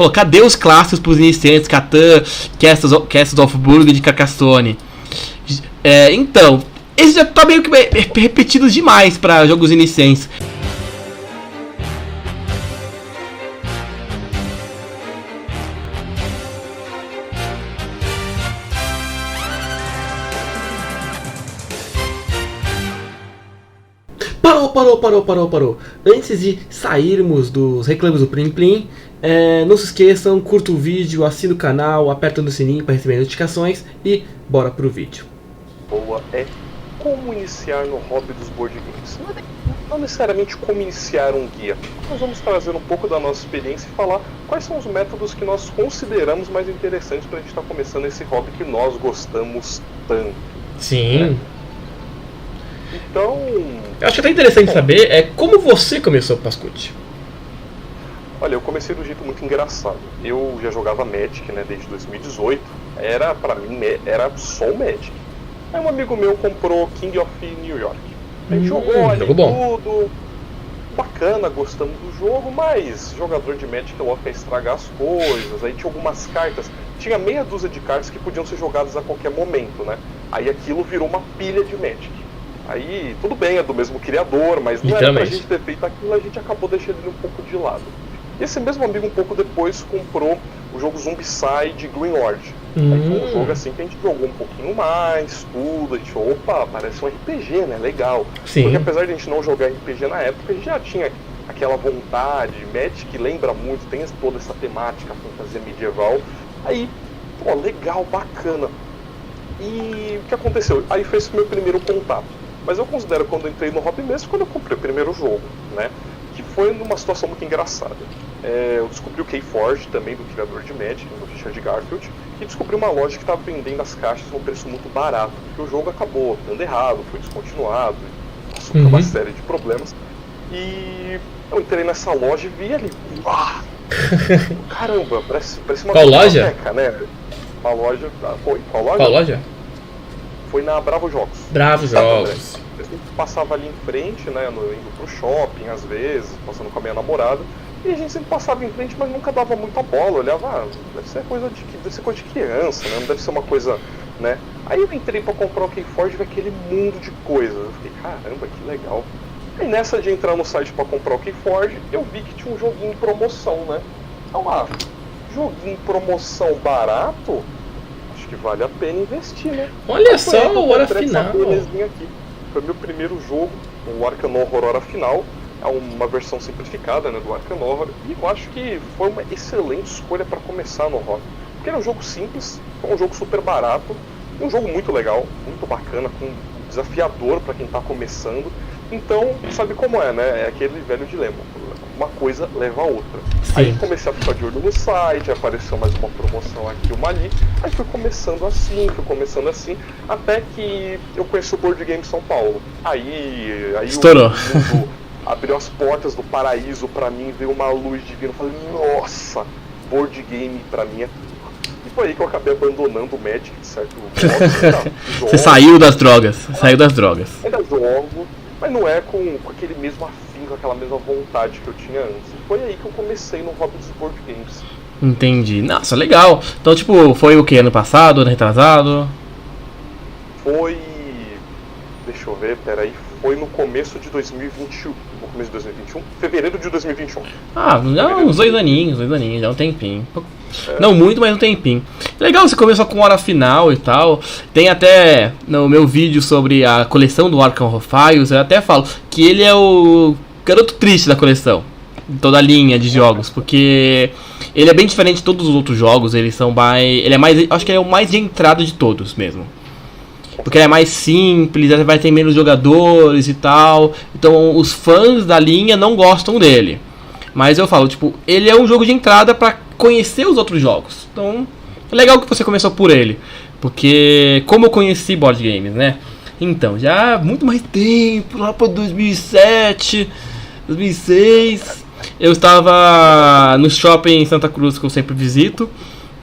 falou, cadê os clássicos pros iniciantes? Catan, Castles of Burgundy de Carcassonne. Então, esse já tá meio que repetido demais pra jogos iniciantes. Parou. Antes de sairmos dos reclames do Plim Plim, não se esqueçam, curta o vídeo, assina o canal, aperta no sininho para receber notificações e bora pro vídeo. Boa é como iniciar no hobby dos board games. Não necessariamente como iniciar um guia. Nós vamos trazer um pouco da nossa experiência e falar quais são os métodos que nós consideramos mais interessantes para a gente estar começando esse hobby que nós gostamos tanto. Sim. Então... eu acho até interessante saber como você começou, Pascucci. Olha, eu comecei do jeito muito engraçado. Eu já jogava Magic, né, desde 2018. Pra mim, era só o Magic. Aí um amigo meu comprou King of New York. A gente jogou ali tudo, bacana, gostamos do jogo, mas jogador de Magic logo quer estragar as coisas. Aí tinha algumas cartas, tinha meia dúzia de cartas que podiam ser jogadas a qualquer momento, né? Aí aquilo virou uma pilha de Magic. Aí, tudo bem, é do mesmo criador, mas não era pra gente ter feito aquilo, a gente acabou deixando ele um pouco de lado. E esse mesmo amigo, um pouco depois, comprou o jogo Zombicide Green Lord. Aí foi um jogo assim que a gente jogou um pouquinho mais, tudo, a gente, opa, parece um RPG, né, legal. Sim. Porque apesar de a gente não jogar RPG na época, a gente já tinha aquela vontade, Magic lembra muito, tem toda essa temática, fantasia medieval. Aí, pô, legal, bacana. E o que aconteceu? Aí foi esse meu primeiro contato. Mas eu considero quando eu entrei no hobby mesmo quando eu comprei o primeiro jogo, né? Que foi numa situação muito engraçada. Eu descobri o Keyforge, também do criador de Magic, do Richard Garfield, e descobri uma loja que estava vendendo as caixas num preço muito barato, porque o jogo acabou dando errado, foi descontinuado, passou por uma série de problemas. E eu entrei nessa loja e vi ali, caramba, parece uma biblioteca, né? Uma loja, qual loja? Qual loja? Foi na Bravo Jogos. Bravo Jogos. Eu sempre passava ali em frente, né, indo pro shopping às vezes, passando com a minha namorada, e a gente sempre passava em frente, mas nunca dava muita bola, eu olhava, deve ser coisa de criança, né, não deve ser uma coisa, né. Aí eu entrei pra comprar o Keyforge e vi aquele mundo de coisas, eu fiquei, caramba, que legal. Aí nessa de entrar no site pra comprar o Keyforge, eu vi que tinha um joguinho em promoção, né. Então, joguinho em promoção barato, que vale a pena investir, né? Olha só, o Hora Final. Aqui. Foi meu primeiro jogo, o Arkham Horror Hora Final. É uma versão simplificada, né, do Arkham Horror. E eu acho que foi uma excelente escolha para começar no hobby. Porque era um jogo simples, um jogo super barato, um jogo muito legal, muito bacana, desafiador para quem tá começando. Então, sabe como é, né? É aquele velho dilema. Uma coisa leva a outra. Sim. Aí comecei a ficar de olho no site, apareceu mais uma promoção aqui, uma ali. Aí fui começando assim, até que eu conheci o Board Game São Paulo. Aí estourou. O mundo abriu as portas do paraíso pra mim, veio uma luz divina. Eu falei, nossa, board game pra mim é tudo. E foi aí que eu acabei abandonando o Magic, de certo modo. Você saiu das drogas, Ainda jogo, mas não é com aquele mesmo afim, com aquela mesma vontade que eu tinha antes. E foi aí que eu comecei no hobby dos board games. Entendi. Nossa, legal. Então, tipo, foi o que? Ano passado, ano retrasado? Foi... Deixa eu ver, peraí. Foi no começo de 2021. No começo de 2021? Fevereiro de 2021. Já uns dois aninhos, já um tempinho. Não muito, mas um tempinho. Legal, você começou com Hora Final e tal. Tem até no meu vídeo sobre a coleção do Arkham Horror Files, eu até falo que ele é o garoto triste da coleção, toda a linha de jogos, porque ele é bem diferente de todos os outros jogos. Ele é mais, acho que ele é o mais de entrada de todos mesmo, porque ele é mais simples, vai ter menos jogadores e tal. Então os fãs da linha não gostam dele. Mas eu falo, tipo, ele é um jogo de entrada pra conhecer os outros jogos. Então, é legal que você começou por ele. Porque, como eu conheci board games, né? Então, já há muito mais tempo, lá pra 2007, 2006, eu estava no shopping em Santa Cruz, que eu sempre visito.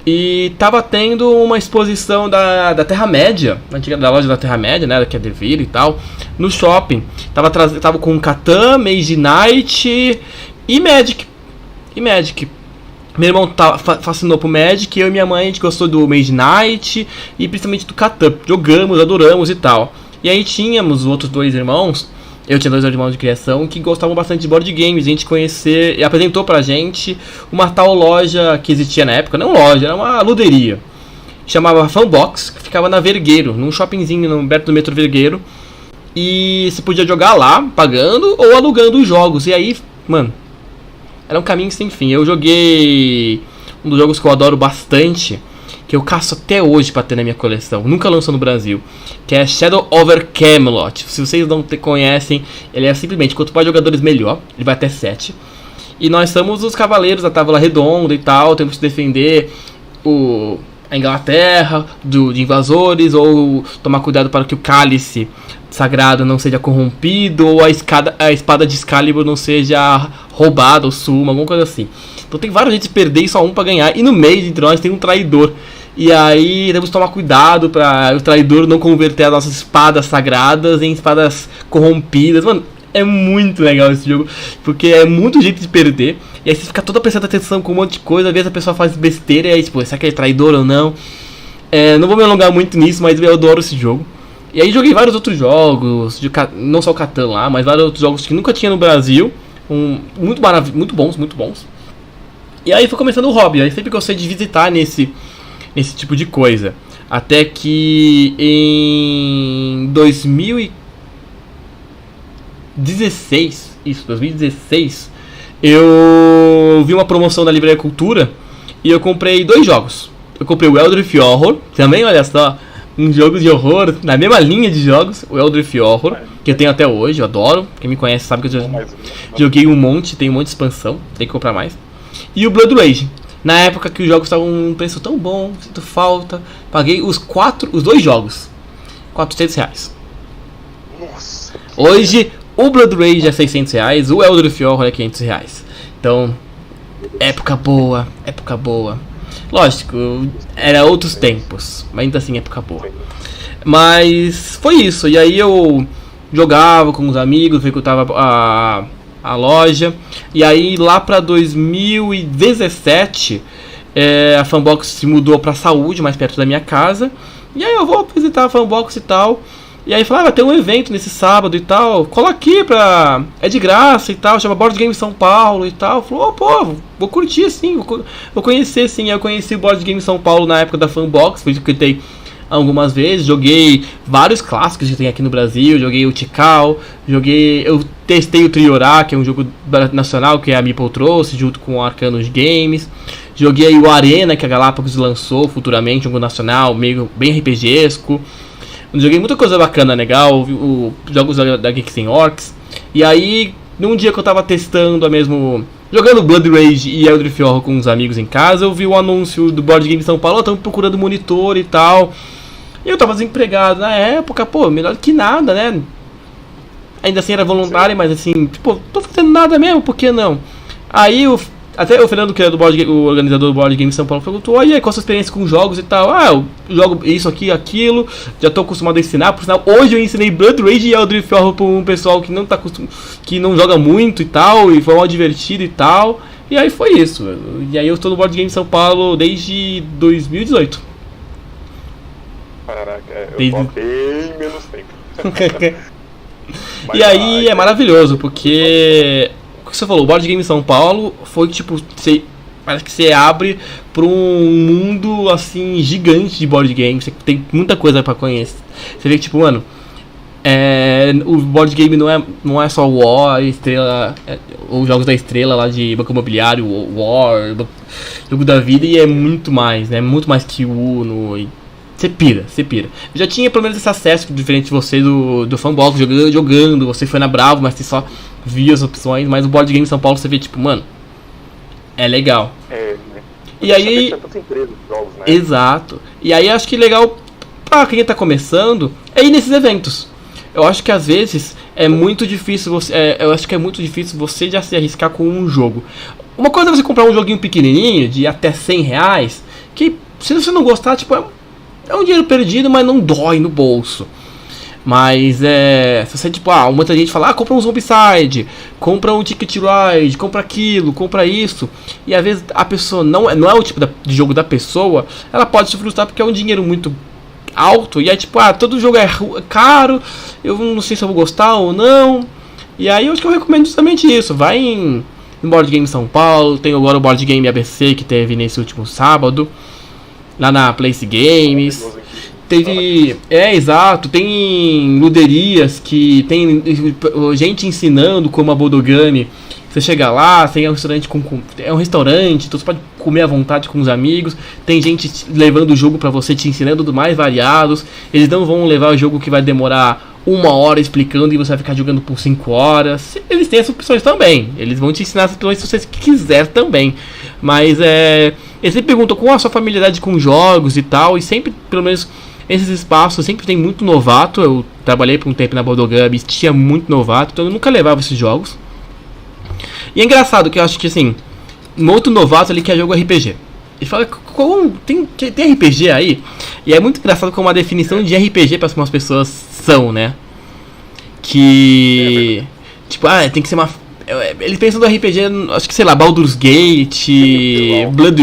E tava tendo uma exposição da Terra-média, antiga da loja da Terra-média, né, que é Devir e tal, no shopping. Tava com Catan, Mage Knight e Magic. Meu irmão fascinou pro Magic, eu e minha mãe a gente gostou do Mage Knight e principalmente do Catan. Jogamos, adoramos e tal. E aí tínhamos os outros 2 irmãos, eu tinha 2 irmãos de criação, que gostavam bastante de board games. A gente conhecer e apresentou pra gente uma tal loja que existia na época, não loja, era uma luderia. Chamava Fanbox, que ficava na Vergueiro, num shoppingzinho perto do metrô Vergueiro. E você podia jogar lá, pagando ou alugando os jogos. E aí, mano, era um caminho sem fim. Eu joguei um dos jogos que eu adoro bastante, que eu caço até hoje pra ter na minha coleção, nunca lançou no Brasil, que é Shadow over Camelot. Se vocês não conhecem, ele é simplesmente, quanto mais jogadores melhor, ele vai até 7. E nós somos os cavaleiros da Távola Redonda e tal, temos que defender a Inglaterra de invasores, ou tomar cuidado para que o cálice sagrado não seja corrompido, ou a espada de Excalibur não seja roubada ou suma, alguma coisa assim. Então tem vários jeitos de perder e só um para ganhar. E no meio de nós tem um traidor. E aí temos que tomar cuidado para o traidor não converter as nossas espadas sagradas em espadas corrompidas. Mano, é muito legal esse jogo, porque é muito jeito de perder. E aí você fica toda prestando atenção com um monte de coisa. Às vezes a pessoa faz besteira e aí tipo, será que é traidor ou não? Não vou me alongar muito nisso, mas eu adoro esse jogo. E aí joguei vários outros jogos, não só o Catan lá, mas vários outros jogos que nunca tinha no Brasil. Muito bons. E aí foi começando o hobby, aí sempre gostei de visitar nesse tipo de coisa. Até que em 2016, eu vi uma promoção da Livraria Cultura e eu comprei 2 jogos. Eu comprei o Eldritch Horror, também, olha só, um jogo de horror na mesma linha de jogos, o Eldritch Horror, que eu tenho até hoje, eu adoro. Quem me conhece sabe que eu já joguei um monte, tem um monte de expansão, tem que comprar mais. E o Blood Rage, na época que os jogos estavam um preço tão bom, sinto falta, paguei os 2 jogos, R$400. Nossa. Hoje o Blood Rage é R$600, o Eldritch Horror é R$500. Então, época boa. Lógico, era outros tempos, mas ainda assim época boa. Mas foi isso, e aí eu jogava com os amigos, frequentava a loja. E aí lá pra 2017 a Fanbox se mudou pra Saúde, mais perto da minha casa. E aí eu vou visitar a Fanbox e tal. E aí falava, tem um evento nesse sábado e tal, cola aqui é de graça e tal, chama Board Game São Paulo e tal. Falou, pô, vou curtir sim, vou conhecer sim. Eu conheci o Board Game São Paulo na época da Fanbox, foi que eu tentei algumas vezes, joguei vários clássicos que tem aqui no Brasil, joguei o Tikal, eu testei o Triorá, que é um jogo nacional que a Meeple trouxe, junto com o Arcanos Games. Joguei o Arena, que a Galápagos lançou futuramente, um jogo nacional, meio bem RPGesco. Joguei muita coisa bacana, legal, jogos da Geeks and Orcs. E aí, num dia que eu tava testando jogando Blood Rage e Eldritch Horror com uns amigos em casa, eu vi o anúncio do Board Game São Paulo, estamos procurando monitor e tal. E eu tava desempregado na época, pô, melhor que nada, né? Ainda assim era voluntário, mas assim, tipo, tô fazendo nada mesmo, por que não? Aí até o Fernando, que é o organizador do Board Game São Paulo, perguntou, e aí, qual a sua experiência com jogos e tal? Eu jogo isso aqui, aquilo, já tô acostumado a ensinar, por sinal, hoje eu ensinei Blood Rage e Eldritch Horror pra um pessoal que que não joga muito e tal, e foi mal divertido e tal. E aí foi isso, e aí eu estou no Board Game São Paulo desde 2018. Caraca, eu tô bem menos tempo. E aí é maravilhoso, porque o que você falou, o Board Game São Paulo foi tipo, parece que você abre para um mundo assim gigante de board games, você tem muita coisa para conhecer. Você vê que tipo, mano, o board game não é só War, Estrela, os jogos da Estrela lá de Banco Imobiliário, War, Jogo da Vida, e é muito mais, né? Muito mais que o Uno. Você pira. Eu já tinha pelo menos esse acesso, diferente de você do Fanbox, jogando, você foi na Bravo, mas você só via as opções, mas o Board Game São Paulo você vê tipo, mano, é legal. Né? E aí, jogos, né? Exato. E aí acho que legal pra quem tá começando é ir nesses eventos. Eu acho que às vezes é muito difícil você já se arriscar com um jogo. Uma coisa é você comprar um joguinho pequenininho de até R$100, que se você não gostar, tipo, é um dinheiro perdido, mas não dói no bolso. Mas se você tipo, muita gente fala, compra um Zombicide, compra um Ticket Ride, compra aquilo, compra isso. E às vezes a pessoa não é o tipo de jogo da pessoa, ela pode se frustrar porque é um dinheiro muito alto. E aí tipo, todo jogo é caro, eu não sei se eu vou gostar ou não. E aí eu acho que eu recomendo justamente isso. Vai em Board Game São Paulo, tem agora o Board Game ABC que teve nesse último sábado, lá na Place Games. Teve. Exato. Tem luderias que tem gente ensinando como a Bodogami. Você chega lá, tem um restaurante é um restaurante, então você pode comer à vontade com os amigos. Tem gente levando o jogo pra você, te ensinando do mais variados. Eles não vão levar o jogo que vai demorar 1 hora explicando e você vai ficar jogando por 5 horas. Eles têm essas opções também. Eles vão te ensinar essas opções se você quiser também. Mas eles sempre perguntam qual a sua familiaridade com jogos e tal. E sempre, pelo menos, esses espaços sempre tem muito novato. Eu trabalhei por um tempo na Bodogami, tinha muito novato, então eu nunca levava esses jogos. E é engraçado que eu acho que assim, um outro novato ali quer jogo RPG. Ele fala, tem RPG aí? E é muito engraçado como a definição de RPG para algumas pessoas são, né? Que tipo, tem que ser uma... Eles pensam no RPG, acho que sei lá, Baldur's Gate, Blood...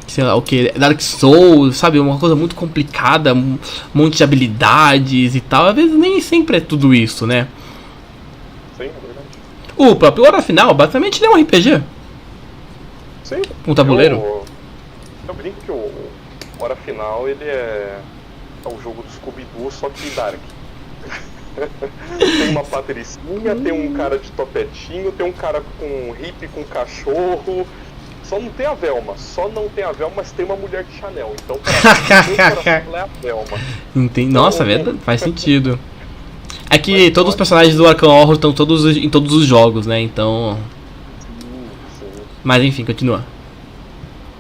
sei lá o que, Dark Souls, sabe? Uma coisa muito complicada, um monte de habilidades e tal. Às vezes nem sempre é tudo isso, né? Sim, é verdade. O próprio Hora Final, basicamente, ele é um RPG. Sim. Um tabuleiro. Eu brinco que o Hora Final, ele é o jogo do Scooby-Doo, só que Dark. Tem uma patricinha, tem um cara de topetinho, tem um cara com hippie com cachorro. Só não tem a Velma, mas tem uma mulher de Chanel. Então, ela é a Velma. Entendi. Nossa, verdade, faz sentido. É que todos os personagens do Arkham Horror estão em todos os jogos, né? Então. Sim. Mas enfim, continua.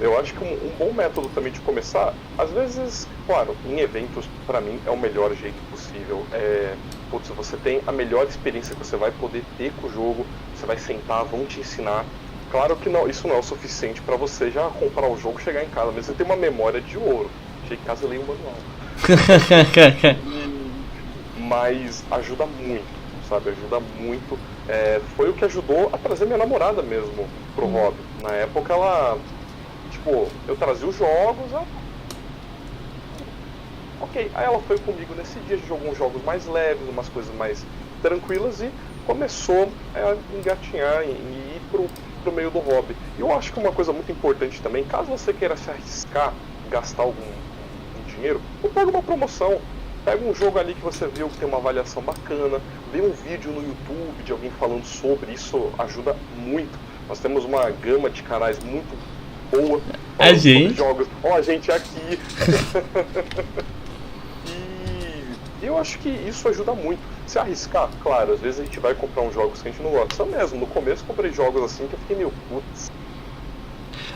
Eu acho que um bom método também de começar, às vezes, claro, em eventos, pra mim, é o melhor jeito possível. Você tem a melhor experiência que você vai poder ter com o jogo, você vai sentar, vão te ensinar. Claro que não, isso não é o suficiente pra você já comprar o jogo e chegar em casa, mas você tem uma memória de ouro. Chega em casa e leio o manual. Mas ajuda muito, sabe? Ajuda muito. Foi o que ajudou a trazer minha namorada mesmo pro hobby. Na época ela, tipo, eu trazia os jogos, ok. Aí ela foi comigo nesse dia, a gente jogou uns jogos mais leves, umas coisas mais tranquilas e começou a engatinhar e ir pro meio do hobby. E eu acho que uma coisa muito importante também, caso você queira se arriscar, gastar algum dinheiro, pega uma promoção. Pega um jogo ali que você viu que tem uma avaliação bacana, vê um vídeo no YouTube de alguém falando sobre, isso ajuda muito. Nós temos uma gama de canais muito boa a gente sobre jogos. A gente aqui. E eu acho que isso ajuda muito. Se arriscar, claro, às vezes a gente vai comprar uns jogos que a gente não gosta. Eu mesmo, no começo comprei jogos assim que eu fiquei meio putz.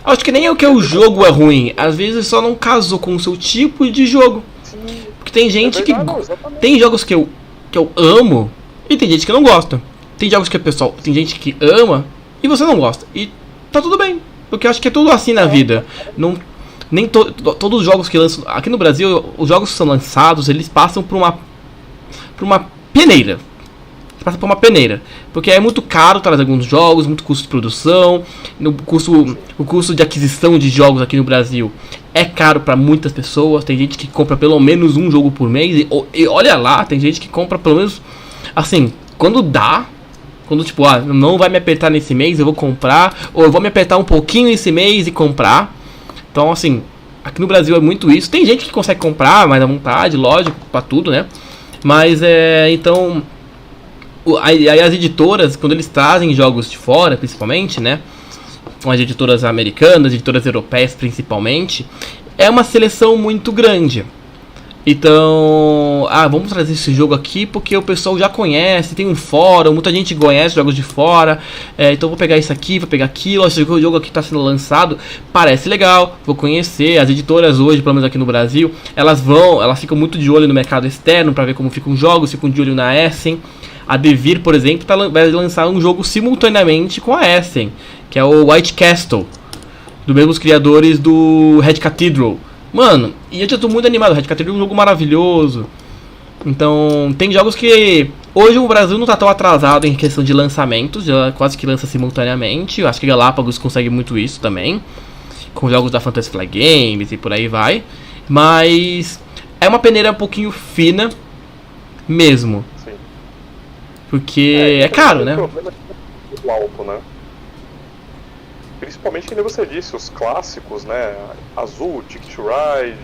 Acho que nem é o que o jogo é ruim, às vezes só não casou com o seu tipo de jogo. Sim. Porque tem gente verdade, que... Tem jogos que eu amo e tem gente que não gosta. Tem jogos que tem gente que ama e você não gosta. E tá tudo bem. Porque eu acho que é tudo assim na vida. Nem todos os jogos que lançam... Aqui no Brasil, os jogos que são lançados, eles passam por uma peneira. Passa por uma peneira. Porque é muito caro trazer alguns jogos, muito custo de produção. O custo de aquisição de jogos aqui no Brasil é caro para muitas pessoas. Tem gente que compra pelo menos um jogo por mês. E olha lá, tem gente que compra pelo menos... Assim, quando dá... Quando tipo, não vai me apertar nesse mês, eu vou comprar. Ou eu vou me apertar um pouquinho nesse mês e comprar. Então, assim, aqui no Brasil é muito isso. Tem gente que consegue comprar mais à vontade, lógico, pra tudo, né? Mas, então... Aí as editoras, quando eles trazem jogos de fora, principalmente, né? Com as editoras americanas, editoras europeias principalmente, é uma seleção muito grande. Então, vamos trazer esse jogo aqui porque o pessoal já conhece, tem um fórum, muita gente conhece jogos de fora, então vou pegar isso aqui, vou pegar aquilo, esse jogo aqui está sendo lançado, parece legal, vou conhecer. As editoras hoje, pelo menos aqui no Brasil, elas ficam muito de olho no mercado externo para ver como ficam os jogos, ficam de olho na Essen. A Devir, por exemplo, vai lançar um jogo simultaneamente com a Essen, que é o White Castle, dos mesmos criadores do Red Cathedral, Mano, e eu já tô muito animado. Red Cathedral é um jogo maravilhoso. Então, tem jogos que hoje o Brasil não tá tão atrasado em questão de lançamentos, já quase que lança simultaneamente. Eu acho que Galápagos consegue muito isso também, com jogos da Fantasy Flight Games e por aí vai. Mas é uma peneira um pouquinho fina mesmo. Sim. Porque é caro, né? O problema é o alto, né? Principalmente, como você disse, os clássicos, né? Azul, Ticket to Ride,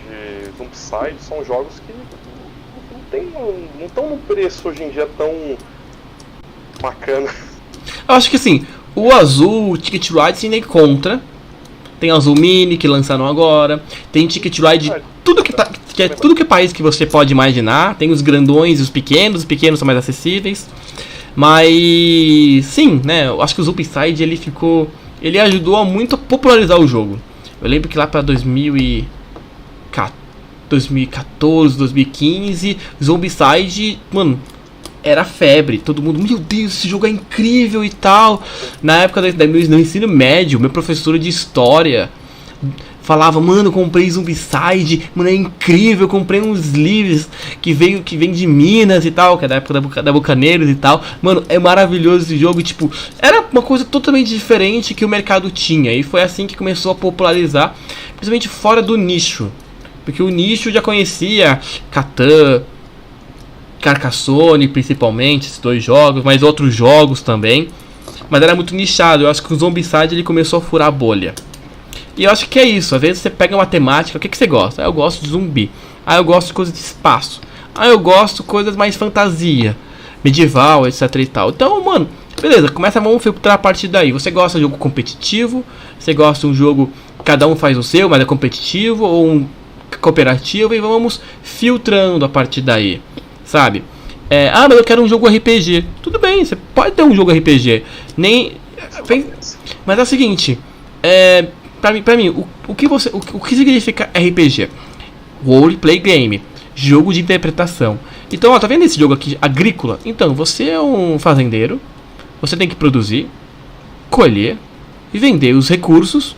Zombicide, são jogos que não estão num preço hoje em dia tão bacana. Eu acho que assim, o Azul, o Ticket to Ride, sem nem contra. Tem Azul Mini que lançaram agora. Tem Ticket to Ride, tudo tudo que é país que você pode imaginar. Tem os grandões e os pequenos são mais acessíveis. Mas sim, né? Eu acho que o Zombicide ele ajudou muito a popularizar o jogo. Eu lembro que lá pra 2014, 2015, Zombicide, mano, era febre. Todo mundo, meu Deus, esse jogo é incrível e tal. Na época do ensino médio, meu professor de história falava, mano, comprei Zombicide, mano, é incrível, comprei uns livros que vem de Minas e tal, que é da época da Bucaneiros e tal. Mano, é maravilhoso esse jogo, tipo, era uma coisa totalmente diferente que o mercado tinha. E foi assim que começou a popularizar, principalmente fora do nicho. Porque o nicho já conhecia Catan, Carcassonne, principalmente, esses dois jogos, mas outros jogos também. Mas era muito nichado. Eu acho que o Zombicide ele começou a furar a bolha. E eu acho que é isso. Às vezes você pega uma temática, o que você gosta? Eu gosto de zumbi. Eu gosto de coisas de espaço. Eu gosto de coisas mais fantasia, medieval, etc e tal. Então, mano, beleza, vamos filtrar a partir daí. Você gosta de jogo competitivo? Você gosta de um jogo, cada um faz o seu, mas é competitivo? Ou um cooperativo? E vamos filtrando a partir daí, sabe? Mas eu quero um jogo RPG. Tudo bem, você pode ter um jogo RPG. Mas é o seguinte, pra mim, o que significa RPG? Roleplay game, jogo de interpretação. Então, tá vendo esse jogo aqui, agrícola? Então, você é um fazendeiro, você tem que produzir, colher e vender os recursos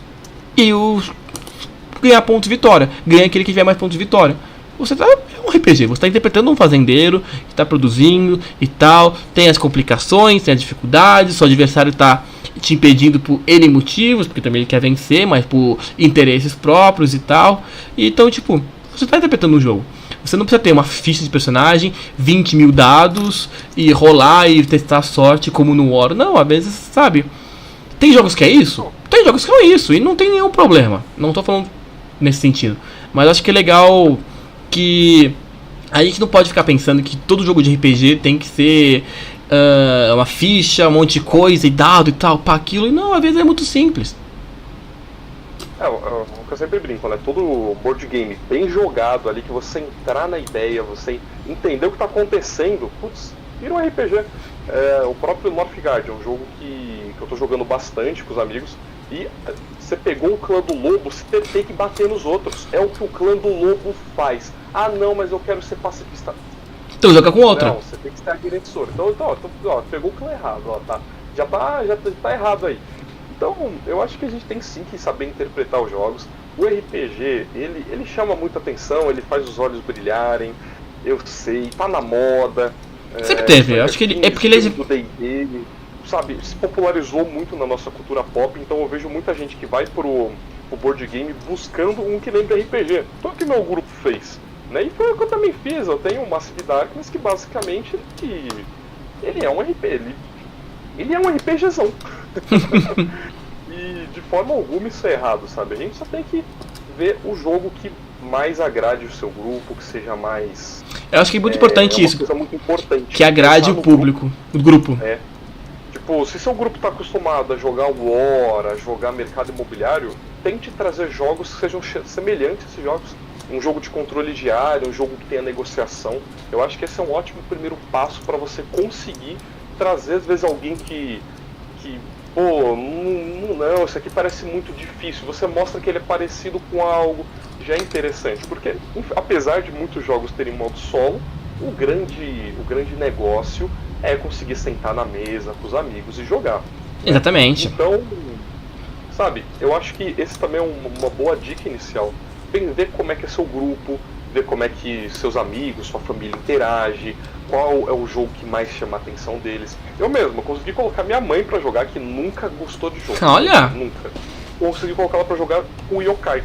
e ganhar ponto de vitória. Ganha aquele que tiver mais pontos de vitória. É um RPG, você está interpretando um fazendeiro que está produzindo e tal. Tem as complicações, tem as dificuldades. Seu adversário está te impedindo por N motivos, porque também ele quer vencer, mas por interesses próprios e tal. E então, tipo, você está interpretando um jogo. Você não precisa ter uma ficha de personagem, 20 mil dados e rolar e testar a sorte como no War. Não, às vezes, sabe? Tem jogos que é isso? Tem jogos que é isso e não tem nenhum problema. Não tô falando nesse sentido. Mas acho que é legal que a gente não pode ficar pensando que todo jogo de RPG tem que ser uma ficha, um monte de coisa e dado e tal, para aquilo. E não, às vezes é muito simples. O que eu sempre brinco, né? Todo board game bem jogado ali, que você entrar na ideia, você entender o que tá acontecendo, putz, vira um RPG. O próprio Northgard é um jogo que eu tô jogando bastante com os amigos. E você pegou o clã do lobo, você tem que bater nos outros. É o que o clã do lobo faz. Não, mas eu quero ser pacifista. Então joga com outra. Não, você tem que ser agressor. Então, pegou o clã errado, tá. Já tá errado aí. Então, eu acho que a gente tem sim que saber interpretar os jogos. O RPG, ele chama muita atenção, ele faz os olhos brilharem. Eu sei, tá na moda. Sempre teve, eu acho que ele é porque ele do D&D, sabe, se popularizou muito na nossa cultura pop, então eu vejo muita gente que vai pro board game buscando um que lembra RPG. Então o que meu grupo fez, né? E foi o que eu também fiz. Eu tenho um Massive Darkness que basicamente ele é um RPG, ele é um RPGzão. E de forma alguma isso é errado, sabe? A gente só tem que ver o jogo que mais agrade o seu grupo, que seja mais... Eu acho que é muito importante isso, coisa muito importante, que agrade o público, o grupo. Tipo, se seu grupo está acostumado a jogar War, a jogar mercado imobiliário, tente trazer jogos que sejam semelhantes a esses jogos. Um jogo de controle diário, um jogo que tenha negociação. Eu acho que esse é um ótimo primeiro passo para você conseguir trazer, às vezes, alguém que pô, não, isso aqui parece muito difícil. Você mostra que ele é parecido com algo, já é interessante. Porque, apesar de muitos jogos terem modo solo, o grande negócio é conseguir sentar na mesa com os amigos e jogar. Exatamente. Então, sabe, eu acho que esse também é uma boa dica inicial. ver como é que é seu grupo, ver como é que seus amigos, sua família interage, qual é o jogo que mais chama a atenção deles. Eu mesmo consegui colocar minha mãe pra jogar, que nunca gostou de jogo. Olha! Nunca. Consegui colocar ela pra jogar o Yokai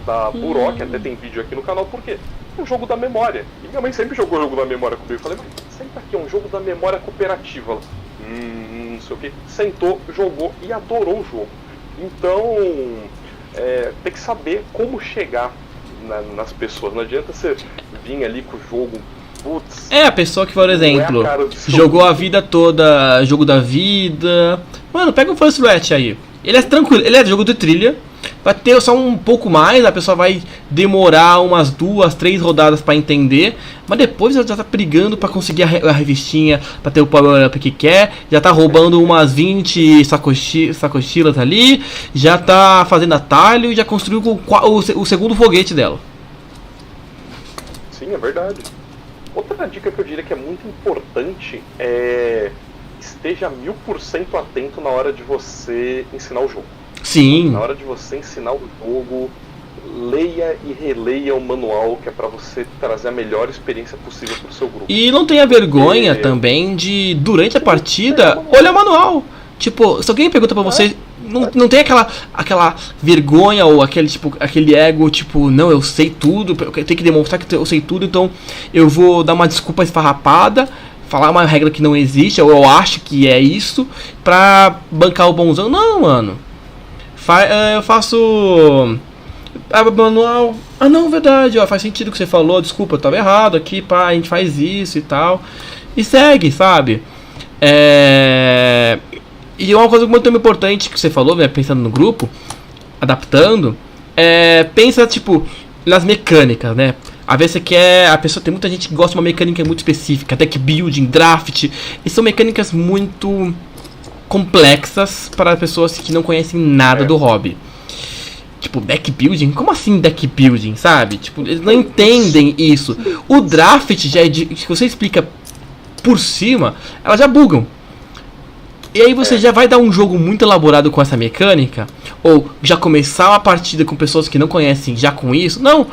da Burok, até tem vídeo aqui no canal, por quê? É um jogo da memória. E minha mãe sempre jogou o jogo da memória comigo. Eu falei, mãe, senta aqui, é um jogo da memória cooperativa. Ela, não sei o que. Sentou, jogou e adorou o jogo. Então, tem que saber como chegar nas pessoas. Não adianta você vir ali com o jogo, putz... A pessoa que, por exemplo, jogou a vida toda, jogo da vida... Mano, pega o First Ratchet aí. Ele é tranquilo, ele é jogo de trilha. Vai ter só um pouco mais, a pessoa vai demorar umas 2, 3 rodadas pra entender. Mas depois ela já tá brigando pra conseguir a revistinha, pra ter o power up que quer. Já tá roubando umas 20 sacochilas ali. Já tá fazendo atalho e já construiu o segundo foguete dela. Sim, é verdade. Outra dica que eu diria que é muito importante é... esteja 1000% atento na hora de você ensinar o jogo. Sim. Na hora de você ensinar o jogo, leia e releia o manual, que é pra você trazer a melhor experiência possível pro seu grupo. E não tenha vergonha também de, durante a partida, olhar o manual. Tipo, se alguém pergunta pra você, não tem aquela vergonha ou aquele ego, tipo, não, eu sei tudo, eu tenho que demonstrar que eu sei tudo, então eu vou dar uma desculpa esfarrapada, falar uma regra que não existe, ou eu acho que é isso, pra bancar o bonzão. Não, mano. Eu faço... manual... não, verdade, faz sentido o que você falou, desculpa, eu tava errado aqui, pá, a gente faz isso e tal. E segue, sabe? E uma coisa muito importante que você falou, né, pensando no grupo, adaptando, pensa, tipo, nas mecânicas, né? Às vezes você quer... tem muita gente que gosta de uma mecânica muito específica, deck building, draft, e são mecânicas muito complexas para pessoas que não conhecem nada do hobby. Tipo, deck building? Como assim deck building, sabe? Tipo, eles não entendem isso. O draft já é se você explica por cima, elas já bugam. E aí você já vai dar um jogo muito elaborado com essa mecânica, ou já começar uma partida com pessoas que não conhecem já com isso. Não,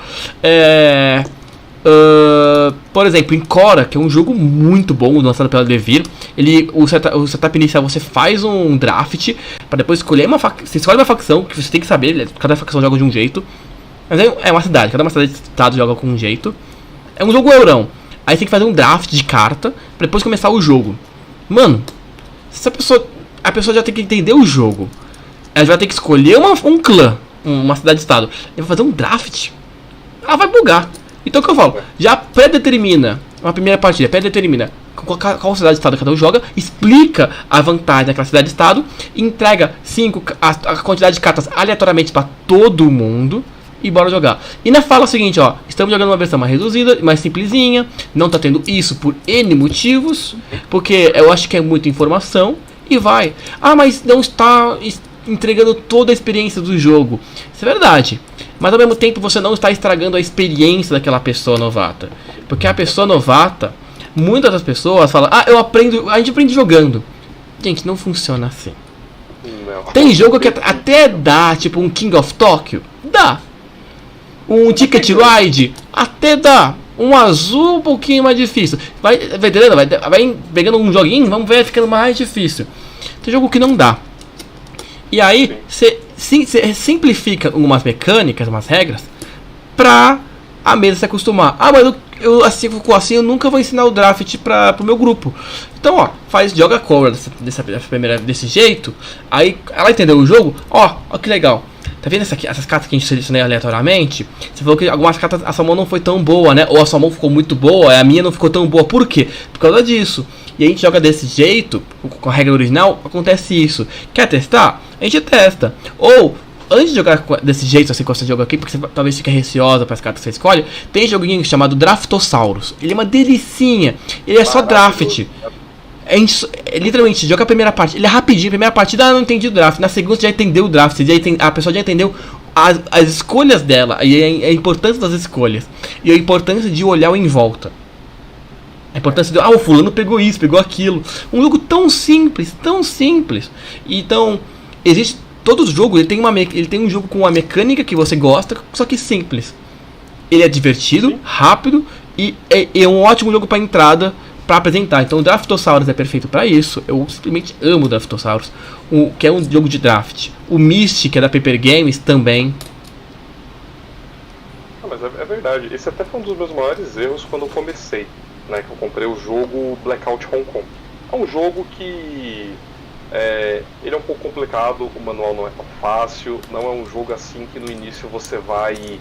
por exemplo, em Cora, que é um jogo muito bom, lançado pela Devir, o setup inicial você faz um draft, para depois escolher você escolhe uma facção, que você tem que saber, cada facção joga de um jeito, mas é uma cidade, cada uma cidade de estado joga com um jeito. É um jogo eurão, aí você tem que fazer um draft de carta, para depois começar o jogo. Mano, a pessoa já tem que entender o jogo, ela vai ter que escolher um clã, uma cidade-estado, e vai fazer um draft, ela vai bugar. Então o que eu falo? Já pré-determina uma primeira partida, pré-determina qual cidade-estado cada um joga, explica a vantagem daquela cidade-estado, entrega a quantidade de cartas aleatoriamente para todo mundo e bora jogar. E ainda fala o seguinte, ó, estamos jogando uma versão mais reduzida, mais simplesinha, não tá tendo isso por N motivos, porque eu acho que é muita informação, e vai. Mas não está entregando toda a experiência do jogo. Isso é verdade. Mas ao mesmo tempo você não está estragando a experiência daquela pessoa novata. Porque a pessoa novata, muitas das pessoas falam, a gente aprende jogando. Gente, não funciona assim. Não. Tem jogo que até dá, tipo um King of Tokyo, dá. Um Ticket Ride, até dá. Um azul um pouquinho mais difícil. Vai pegando um joguinho, vamos ver, ficando mais difícil. Tem jogo que não dá. E aí, você simplifica algumas mecânicas, umas regras, pra a mesa se acostumar. Mas eu nunca vou ensinar o draft pro meu grupo. Então, ó, joga a Cora desse jeito. Aí, ela entendeu o jogo. Ó que legal. Tá vendo essas cartas que a gente selecionou aleatoriamente? Você falou que algumas cartas a sua mão não foi tão boa, né? Ou a sua mão ficou muito boa, a minha não ficou tão boa. Por quê? Por causa disso. E a gente joga desse jeito, com a regra original, acontece isso. Quer testar? A gente testa. Ou, antes de jogar desse jeito, assim, quando você joga aqui, porque você talvez fique receosa para as cartas que você escolhe, tem joguinho chamado Draftosaurus. Ele é uma delicinha. Ele é só draft. Literalmente, joga a primeira parte. Ele é rapidinho, primeira partida, não entendi o draft. Na segunda, você já entendeu o draft. A pessoa já entendeu as escolhas dela. E a importância das escolhas. E a importância de olhar em volta. A importância de... o fulano pegou isso, pegou aquilo. Um jogo tão simples, tão simples. Então, existe todo jogo ele tem um jogo com uma mecânica que você gosta, só que simples. Ele é divertido, rápido e é um ótimo jogo para entrada, para apresentar. Então o Draftosaurus é perfeito para isso. Eu simplesmente amo o Draftosaurus, que é um jogo de draft. O Myst, que é da Paper Games, também. Mas é verdade. Esse até foi um dos meus maiores erros quando eu comecei, né? Que eu comprei o jogo Blackout Hong Kong. É um jogo que ele é um pouco complicado, o manual não é tão fácil, não é um jogo assim que no início você vai...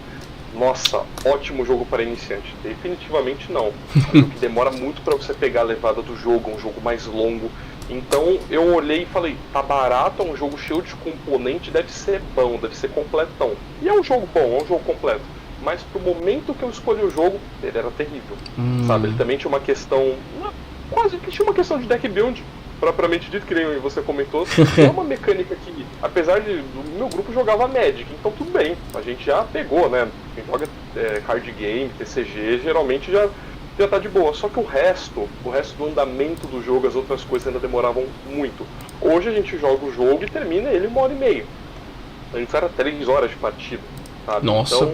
Nossa, ótimo jogo para iniciante. Definitivamente não. É um jogo que demora muito para você pegar a levada do jogo, um jogo mais longo. Então eu olhei e falei, tá barato, é um jogo cheio de componente, deve ser bom, deve ser completão. E é um jogo bom, é um jogo completo. Mas pro momento que eu escolhi o jogo, ele era terrível. Sabe, ele também tinha uma questão... Quase que tinha uma questão de deck build, propriamente dito, que nem você comentou. É uma mecânica que, apesar de do meu grupo jogava Magic, então tudo bem, a gente já pegou, né? Quem joga card game, TCG, geralmente já tá de boa. Só que o resto do andamento do jogo, as outras coisas ainda demoravam muito. Hoje a gente joga o jogo e termina ele 1h30. A gente era 3 horas de partida, sabe? Nossa. Então,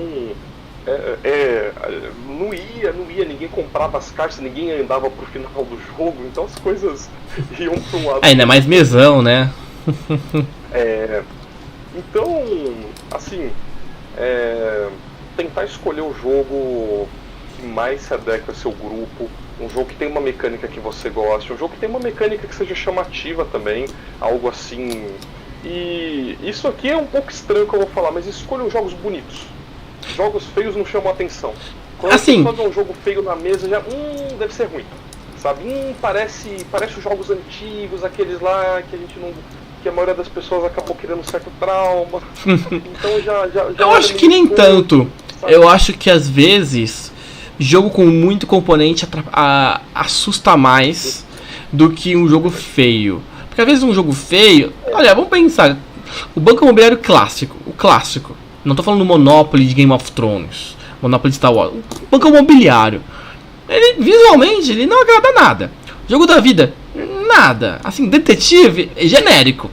não ia, ninguém comprava as cartas, ninguém andava pro final do jogo, então as coisas iam pra um lado. Ainda mais mesão, né? Então, assim, tentar escolher o jogo que mais se adequa ao seu grupo, um jogo que tem uma mecânica que você goste, um jogo que tem uma mecânica que seja chamativa também, algo assim. E isso aqui é um pouco estranho que eu vou falar, mas escolham jogos bonitos. Jogos feios não chamam atenção. Quando assim, você faz um jogo feio na mesa, já deve ser ruim, sabe? Parece os jogos antigos, aqueles lá que a gente não, que a maioria das pessoas acabou criando um certo trauma. Então já eu acho que nem tanto. Sabe? Eu acho que às vezes jogo com muito componente assusta mais do que um jogo feio. Porque às vezes um jogo feio, olha, vamos pensar, o Banco Imobiliário clássico, o clássico. Não tô falando do Monopoly de Game of Thrones, Monopoly de Star Wars. O Banco Imobiliário, ele visualmente ele não agrada nada. Jogo da vida, nada. Assim, detetive, genérico.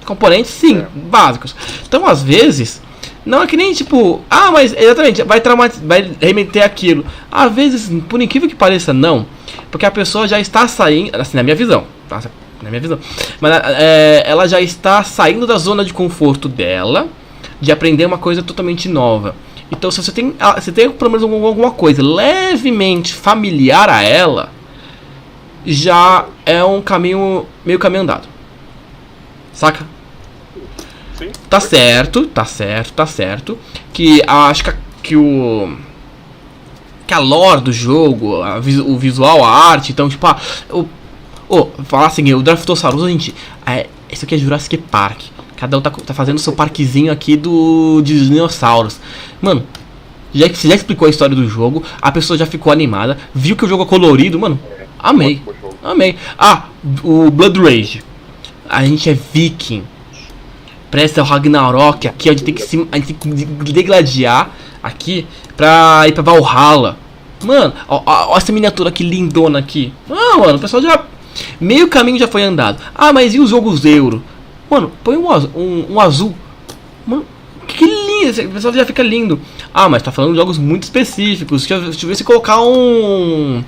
Componentes, sim, básicos. Então, às vezes, não é que nem tipo, mas exatamente, vai remeter aquilo. Às vezes, por incrível que pareça, não. Porque a pessoa já está saindo, assim, na minha visão, tá? Na minha visão. Mas ela já está saindo da zona de conforto dela, de aprender uma coisa totalmente nova. Então, se você tem pelo menos alguma coisa levemente familiar a ela, já é um meio caminho andado. Saca? Sim. Tá certo. Que acho que a lore do jogo, o visual, a arte, então, tipo, falar assim, o Draftosaurus, gente, isso aqui é Jurassic Park. Cada um tá fazendo o seu parquezinho aqui dos dinossauros. Mano, você já explicou a história do jogo, a pessoa já ficou animada, viu que o jogo é colorido, mano. Amei. O Blood Rage. A gente é viking. Presta o Ragnarok aqui, a gente tem que degladiar aqui pra ir pra Valhalla. Mano, ó essa miniatura aqui lindona aqui. Mano, o pessoal já... Meio caminho já foi andado. Mas e os jogos euro? Mano, põe um azul. Mano, que lindo. O pessoal já fica lindo. Mas tá falando de jogos muito específicos. Deixa eu ver se colocar um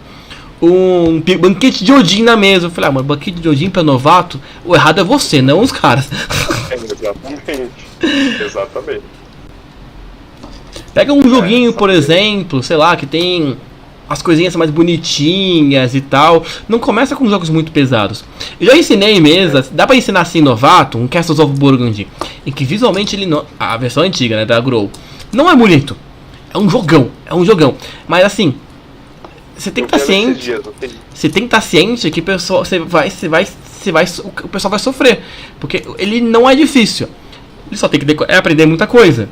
banquete de Odin na mesa. Eu falei, mano, banquete de Odin pra novato? O errado é você, não os caras. Exatamente. Pega um joguinho, por exemplo, sei lá, que tem as coisinhas mais bonitinhas e tal. Não começa com jogos muito pesados. Eu já ensinei em mesa, dá pra ensinar assim novato, um Castles of Burgundy, em que visualmente ele não, a versão antiga, né, da Grow, não é bonito. É um jogão. Mas assim, você tem que estar ciente. Você tem que estar ciente que o pessoal, o pessoal vai sofrer, porque ele não é difícil. Ele só tem que aprender muita coisa.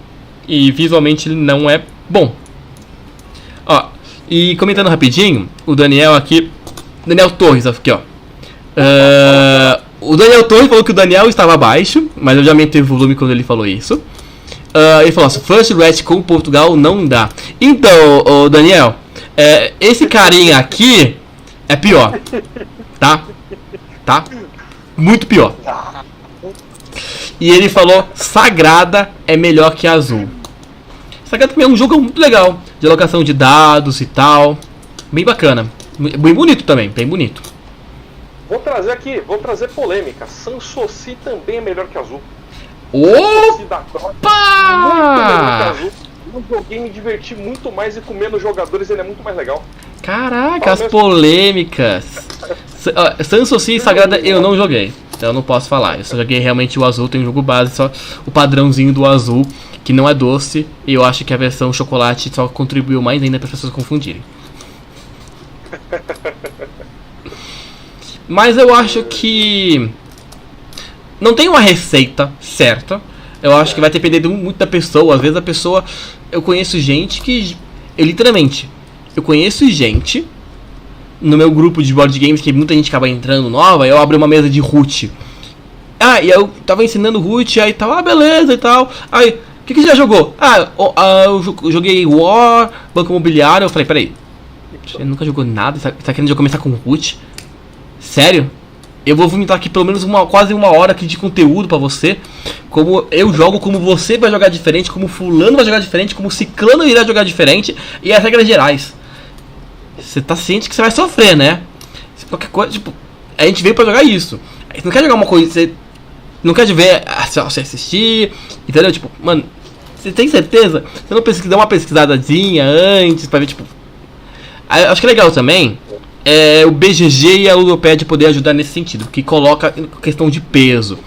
E visualmente ele não é bom. E comentando rapidinho, o Daniel aqui, Daniel Torres aqui, ó. O Daniel Torres falou que o Daniel estava baixo, mas eu já aumentei o volume quando ele falou isso. Ele falou assim, First Rat com Portugal não dá. Então, Daniel, esse carinha aqui é pior, tá? Muito pior. E ele falou, Sagrada é melhor que Azul. Sagrada também é um jogo muito legal, de alocação de dados e tal. Bem bacana. Bem bonito também, bem bonito. Vou trazer polêmica. Sanssouci também é melhor que Azul. Opa! Muito melhor que Azul. Eu joguei, me diverti muito mais e com menos jogadores ele é muito mais legal. Caraca, as polêmicas. Sanssouci e Sagrada eu não joguei, então eu não posso falar. Eu só joguei realmente o Azul, tem um jogo base, só o padrãozinho do Azul, que não é doce. E eu acho que a versão chocolate só contribuiu mais ainda para as pessoas confundirem. Mas eu acho que não tem uma receita certa. Eu acho que vai depender muito da pessoa. Às vezes a pessoa... Eu conheço gente que... Eu conheço gente no meu grupo de board games, que muita gente acaba entrando nova. Eu abro uma mesa de root. E eu tava ensinando root, aí tal, beleza e tal. Aí, o que você já jogou? Eu joguei War, Banco Imobiliário. Eu falei, peraí, você nunca jogou nada? Você tá querendo já começar com root? Sério? Eu vou vomitar aqui pelo menos quase uma hora aqui de conteúdo pra você. Como eu jogo, como você vai jogar diferente, como fulano vai jogar diferente, como ciclano irá jogar diferente. E as regras gerais. Você tá ciente que você vai sofrer, né? Qualquer coisa, tipo... A gente veio pra jogar isso. Você não quer jogar uma coisa... Você não quer ver... Você assistir... Entendeu? Tipo, mano... Você tem certeza? Você não dá uma pesquisadazinha antes pra ver, tipo... Acho que é legal também... o BGG e a Ludopédia poder ajudar nesse sentido, que coloca questão de peso.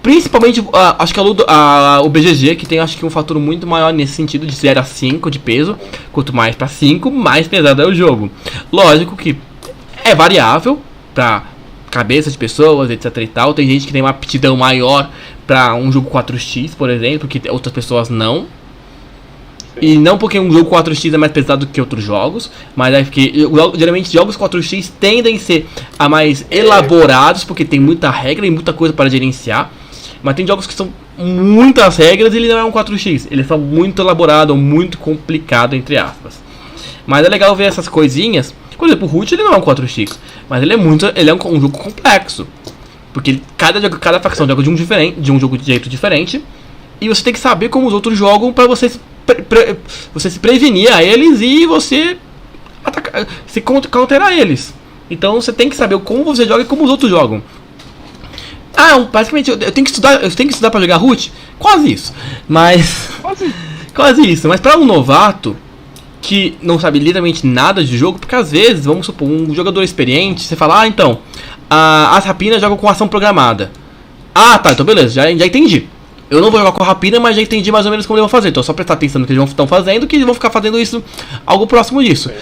Principalmente, acho que o BGG, que tem acho que um fator muito maior nesse sentido, de 0 a 5 de peso. Quanto mais para 5, mais pesado é o jogo. Lógico que é variável para cabeça de pessoas, etc e tal. Tem gente que tem uma aptidão maior para um jogo 4x, por exemplo, que outras pessoas não. E não porque um jogo 4x é mais pesado do que outros jogos, mas é porque geralmente jogos 4x tendem a ser mais elaborados, porque tem muita regra e muita coisa para gerenciar. Mas tem jogos que são muitas regras e ele não é um 4x, ele é só muito elaborado ou muito complicado, entre aspas. Mas é legal ver essas coisinhas. Por exemplo, o Root ele não é um 4x, mas ele é um jogo complexo. Porque cada facção joga de um jogo de jeito diferente. E você tem que saber como os outros jogam para você se prevenir a eles e você se counterar eles. Então você tem que saber como você joga e como os outros jogam. Basicamente eu tenho que estudar para jogar root? Quase isso. Mas quase isso. Mas para um novato que não sabe literalmente nada de jogo, porque às vezes, vamos supor, um jogador experiente, você fala, então, as rapinas jogam com ação programada. Então beleza, já entendi. Eu não vou jogar com a rapina, mas já entendi mais ou menos como eles vão fazer. Então é só prestar atenção no que eles estão fazendo, que eles vão ficar fazendo isso, algo próximo disso.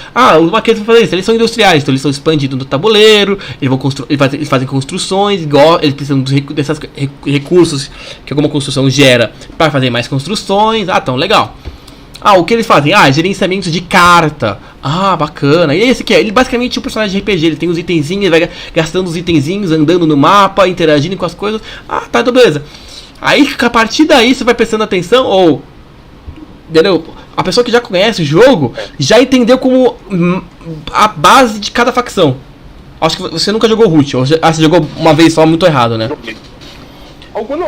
Os maquetes vão fazer isso, eles são industriais, então eles estão expandindo no tabuleiro, eles fazem construções, igual eles precisam desses recursos que alguma construção gera para fazer mais construções. Então legal. O que eles fazem? Gerenciamento de carta. Bacana. E esse aqui ele basicamente é um personagem de RPG. Ele tem os itenzinhos, ele vai gastando os itenzinhos, andando no mapa, interagindo com as coisas. Então beleza. Aí, a partir daí, você vai prestando atenção, entendeu? A pessoa que já conhece o jogo, já entendeu como a base de cada facção. Acho que você nunca jogou Root, ou você jogou uma vez só muito errado, né?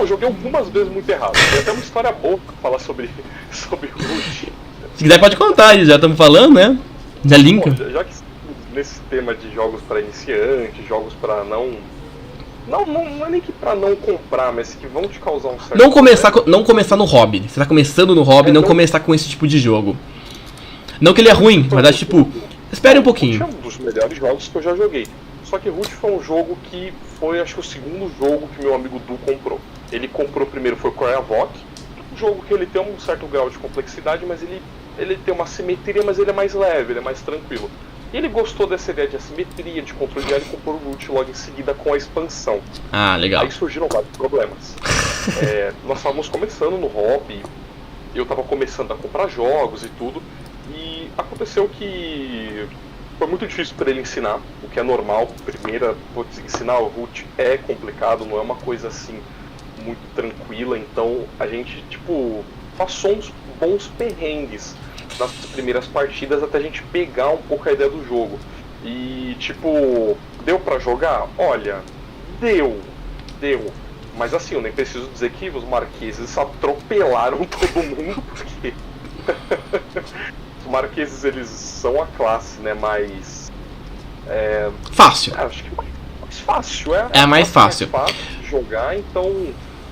Joguei algumas vezes muito errado. Tem até uma história boa pra falar sobre Root. Se quiser pode contar, já estamos falando, né? Já linka. Já que nesse tema de jogos para iniciantes, jogos para não é nem que pra não comprar, mas que vão te causar um certo... Não começar no hobby. Você tá começando no hobby, não começar com esse tipo de jogo. Não que ele é ruim, mas acho tipo... Espere um pouquinho. Root é um dos melhores jogos que eu já joguei. Só que Root foi um jogo que foi, acho que o segundo jogo que meu amigo Du comprou. Ele comprou primeiro, foi o Koyavok. Um jogo que ele tem um certo grau de complexidade, mas ele tem uma simetria, mas ele é mais leve, ele é mais tranquilo. E ele gostou dessa ideia de assimetria, de controle de área e comprou o Root logo em seguida com a expansão. Legal. Aí surgiram vários problemas. Nós estávamos começando no hobby, eu estava começando a comprar jogos e tudo, e aconteceu que foi muito difícil para ele ensinar, o que é normal. Ensinar o Root é complicado, não é uma coisa assim muito tranquila, então a gente passou uns bons perrengues nas primeiras partidas até a gente pegar um pouco a ideia do jogo. E deu pra jogar? Olha, deu. Mas assim, eu nem preciso dizer que os marqueses atropelaram todo mundo, porque os marqueses, eles são a classe, né, mais... Fácil. Acho que mais fácil, É mais fácil. Mais fácil de jogar, então,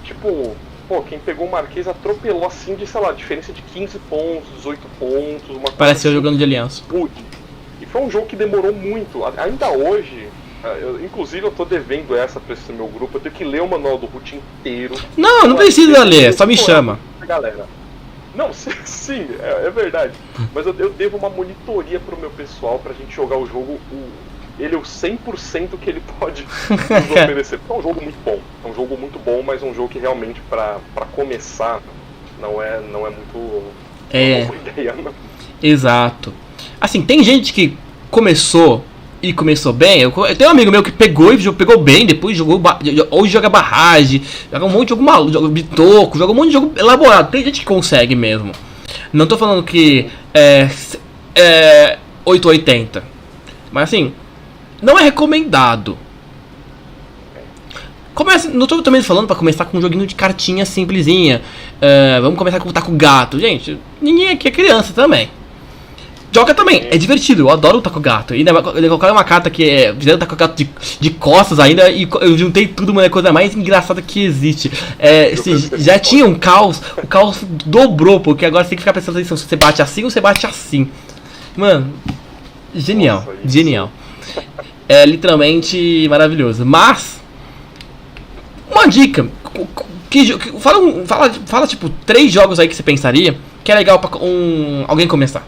tipo... Pô, quem pegou o Marquês atropelou assim de, sei lá, diferença de 15 pontos, 18 pontos, uma coisa Pareceu assim. jogando de aliança. E foi um jogo que demorou muito. Ainda hoje, inclusive eu tô devendo essa pra esse meu grupo, eu tenho que ler o manual do Root inteiro. Não precisa ler, só me chama. Galera. Não, sim, é verdade. Mas eu devo uma monitoria pro meu pessoal pra gente jogar o jogo, ele é o 100% que ele pode nos oferecer. Porque é um jogo muito bom. É um jogo muito bom, mas é um jogo que realmente, pra começar, não é muito uma boa ideia, não. Exato. Assim, tem gente que começou bem. Eu tenho um amigo meu que pegou bem, depois hoje joga barragem, joga um monte de jogo maluco, joga bitoco, joga um monte de jogo elaborado. Tem gente que consegue mesmo. Não tô falando que é 880. Mas assim, não é recomendado. Não tô também falando pra começar com um joguinho de cartinha simplesinha. Vamos começar com o Taco Gato. Gente, ninguém aqui é criança também. Joga também, é divertido, eu adoro o Taco Gato. Ainda colocaram uma carta que fizeram o Taco Gato de costas ainda, e eu juntei tudo, uma coisa mais engraçada que existe. Já tinha um caos, o caos dobrou, porque agora você tem que ficar prestando atenção se você bate assim ou você bate assim. Mano, genial, nossa, genial. É literalmente maravilhoso. Mas, uma dica, fala tipo 3 jogos aí que você pensaria que é legal pra alguém começar.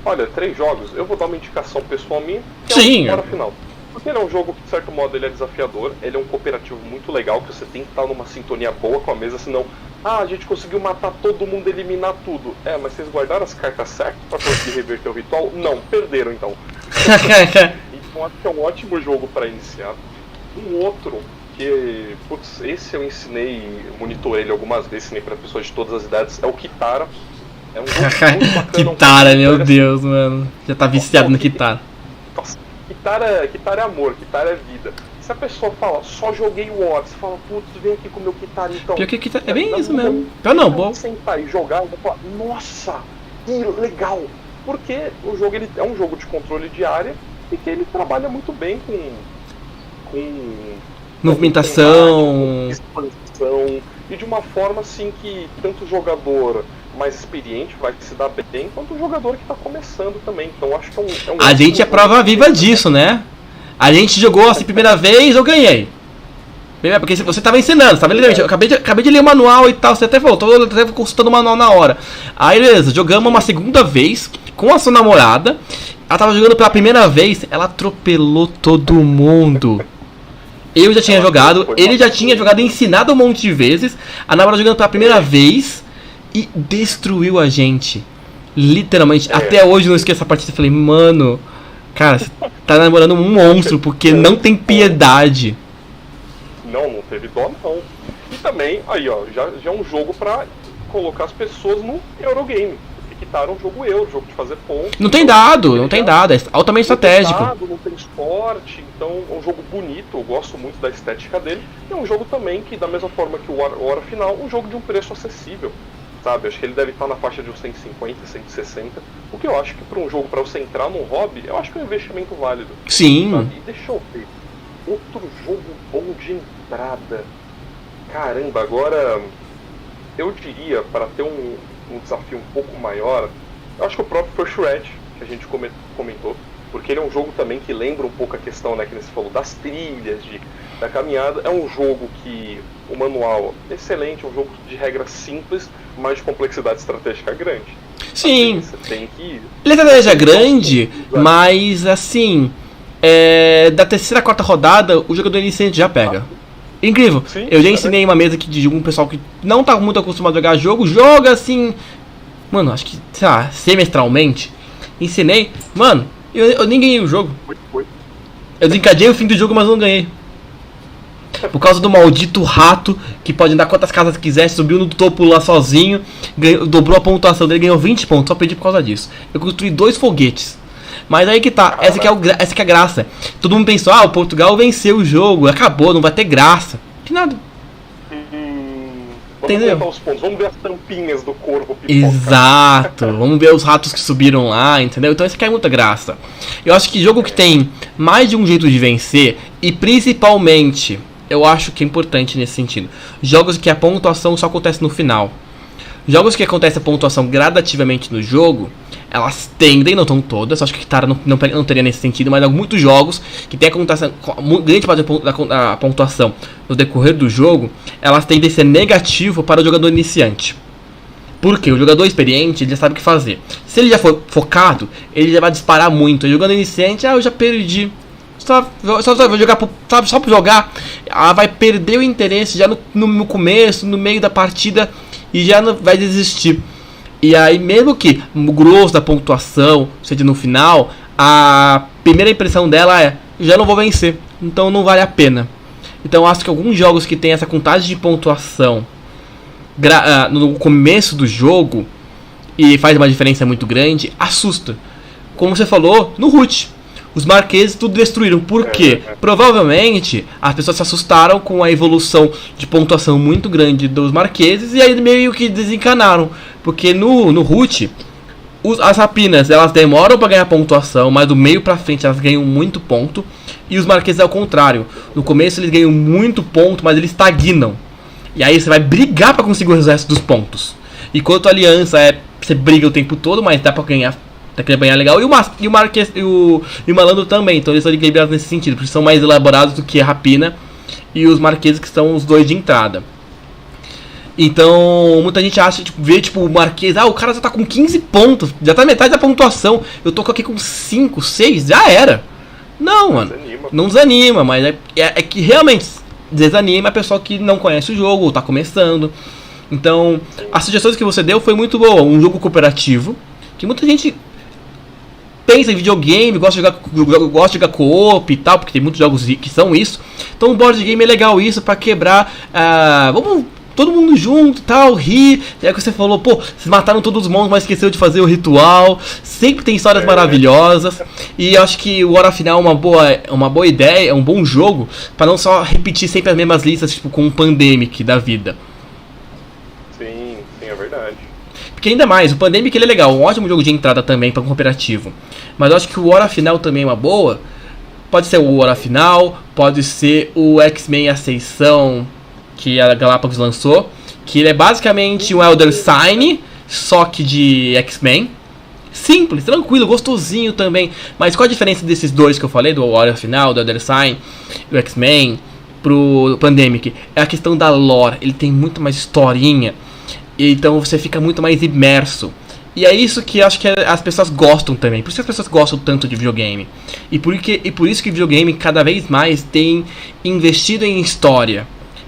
Olha, 3 jogos, eu vou dar uma indicação pessoal minha, que sim, é o final. Porque ele é um jogo que, de certo modo, ele é desafiador, ele é um cooperativo muito legal, que você tem que estar numa sintonia boa com a mesa, senão, a gente conseguiu matar todo mundo, eliminar tudo. Mas vocês guardaram as cartas certas pra conseguir reverter o ritual? Não, perderam então. Então acho que é um ótimo jogo pra iniciar. Um outro, que, putz, esse eu monitorei ele algumas vezes, ensinei pra pessoas de todas as idades, é o Kitara. É um jogo muito bacana. Kitara, meu Deus, mano. Já tá viciado no Kitara. Nossa, Kitara é amor, Kitara é vida. Se a pessoa fala, só joguei War, você fala, putz, vem aqui com o meu Kitara então. Pior que Kitara é bem isso mesmo. Pior não, bom. Sentar e jogar, eu vou falar, nossa, que legal. Porque o jogo ele é um jogo de controle de área e que ele trabalha muito bem com movimentação, expansão, e de uma forma assim que tanto o jogador mais experiente vai se dar bem, quanto o jogador que está começando também. Então acho que é um a gente é prova viva disso, né? A gente jogou assim, primeira vez, eu ganhei. Porque você estava ensinando, sabe? Eu acabei de ler o manual e tal, você até falou, tô até consultando o manual na hora. Aí beleza, jogamos uma segunda vez com a sua namorada. Ela tava jogando pela primeira vez, ela atropelou todo mundo. Eu já tinha jogado, ele já tinha jogado e ensinado um monte de vezes. A namorada jogando pela primeira vez e destruiu a gente. Literalmente, até hoje eu não esqueço essa partida. Eu falei, mano, cara, você tá namorando um monstro, porque não tem piedade. Não teve dó não. E também, aí ó, já é um jogo pra colocar as pessoas no Eurogame. Kitara é um jogo jogo de fazer pontos. Não tem dado, é altamente estratégico. Não tem esporte, então é um jogo bonito, eu gosto muito da estética dele. E é um jogo também que, da mesma forma que o Hora Final, um jogo de um preço acessível. Sabe, acho que ele deve estar na faixa de uns 150, 160. O que eu acho que para um jogo, para você entrar num hobby, eu acho que é um investimento válido. Sim. Sabe? E deixa eu ver. Outro jogo bom de entrada. Caramba, agora eu diria, para ter um desafio um pouco maior, eu acho que o próprio First Red, que a gente comentou, porque ele é um jogo também que lembra um pouco a questão, né, que você falou, das trilhas, da caminhada. É um jogo que o manual é excelente, é um jogo de regras simples, mas de complexidade estratégica grande. Sim, assim, você tem que... ele é estratégia grande, mas assim, da terceira a quarta rodada, o jogador iniciante já pega. Incrível. Sim, eu já ensinei uma mesa aqui de um pessoal que não tá muito acostumado a jogar jogo, joga assim, mano, acho que, sei lá, semestralmente. Ensinei, mano, eu nem ganhei o jogo. Eu desencadeei o fim do jogo, mas não ganhei. Por causa do maldito rato, que pode andar quantas casas quiser, subiu no topo lá sozinho, dobrou a pontuação dele, ganhou 20 pontos, só perdi por causa disso. Eu construí 2 foguetes. Mas aí que tá, essa que é a graça. Todo mundo pensou, o Portugal venceu o jogo, acabou, não vai ter graça. Que nada. Vamos Entendeu? contar os pontos, vamos ver as tampinhas do corpo pipoca. Exato, vamos ver os ratos que subiram lá, entendeu? Então isso aqui é muita graça. Eu acho que jogo que tem mais de um jeito de vencer, e principalmente, eu acho que é importante nesse sentido, jogos que a pontuação só acontece no final. Jogos que acontece a pontuação gradativamente no jogo, elas tendem, não estão todas, acho que Kitara não teria nesse sentido, mas há muitos jogos que tem grande parte da pontuação no decorrer do jogo, elas tendem a ser negativo para o jogador iniciante. Porque o jogador experiente, ele já sabe o que fazer. Se ele já for focado, ele já vai disparar muito. O jogador iniciante, eu já perdi. Só vou jogar, só pra jogar, vai perder o interesse já no começo, no meio da partida, e já não vai desistir. E aí, mesmo que o grosso da pontuação seja no final, a primeira impressão dela é: já não vou vencer, então não vale a pena. Então eu acho que alguns jogos que tem essa contagem de pontuação no começo do jogo e faz uma diferença muito grande, assusta. Como você falou, no Root, os marqueses tudo destruíram. Por quê? Provavelmente as pessoas se assustaram com a evolução de pontuação muito grande dos marqueses e aí meio que desencanaram. Porque no Root, as rapinas elas demoram para ganhar pontuação, mas do meio para frente elas ganham muito ponto. E os marqueses é o contrário. No começo eles ganham muito ponto, mas eles estagnam. E aí você vai brigar para conseguir o resto dos pontos. Enquanto a aliança você briga o tempo todo, mas dá para ganhar. Daquele banhar legal. E o malandro também. Então eles são equilibrados nesse sentido. Porque são mais elaborados do que a rapina e os marqueses, que são os dois de entrada. Então muita gente acha, vê o marquês, o cara já tá com 15 pontos, já tá metade da pontuação. Eu tô aqui com 5, 6, já era. Não, mano. Não desanima, mas é que realmente desanima a pessoa que não conhece o jogo ou tá começando. Então as sugestões que você deu foi muito boa. Um jogo cooperativo, que muita gente pensa em videogame, gosta de jogar co-op e tal, porque tem muitos jogos que são isso. Então o board game é legal isso, pra quebrar. Vamos todo mundo junto e tal, rir. É que você falou, vocês mataram todos os monstros, mas esqueceu de fazer o ritual. Sempre tem histórias maravilhosas. E eu acho que o Hora Final é uma boa ideia, é um bom jogo, pra não só repetir sempre as mesmas listas, tipo com um Pandemic da vida. Sim, é verdade. Porque ainda mais, o Pandemic ele é legal, um ótimo jogo de entrada também para um cooperativo. Mas eu acho que o Hora Final também é uma boa. Pode ser o Hora Final, pode ser o X-Men Ascensão, que a Galápagos lançou, que ele é basicamente um Elder Sign, só que de X-Men. Simples, tranquilo, gostosinho também. Mas qual a diferença desses dois que eu falei, do Hora Final, do Elder Sign, do X-Men, pro Pandemic? É a questão da lore, ele tem muito mais historinha. Então você fica muito mais imerso. E é isso que acho que as pessoas gostam também. Por isso que as pessoas gostam tanto de videogame. E por isso que videogame cada vez mais tem investido em história.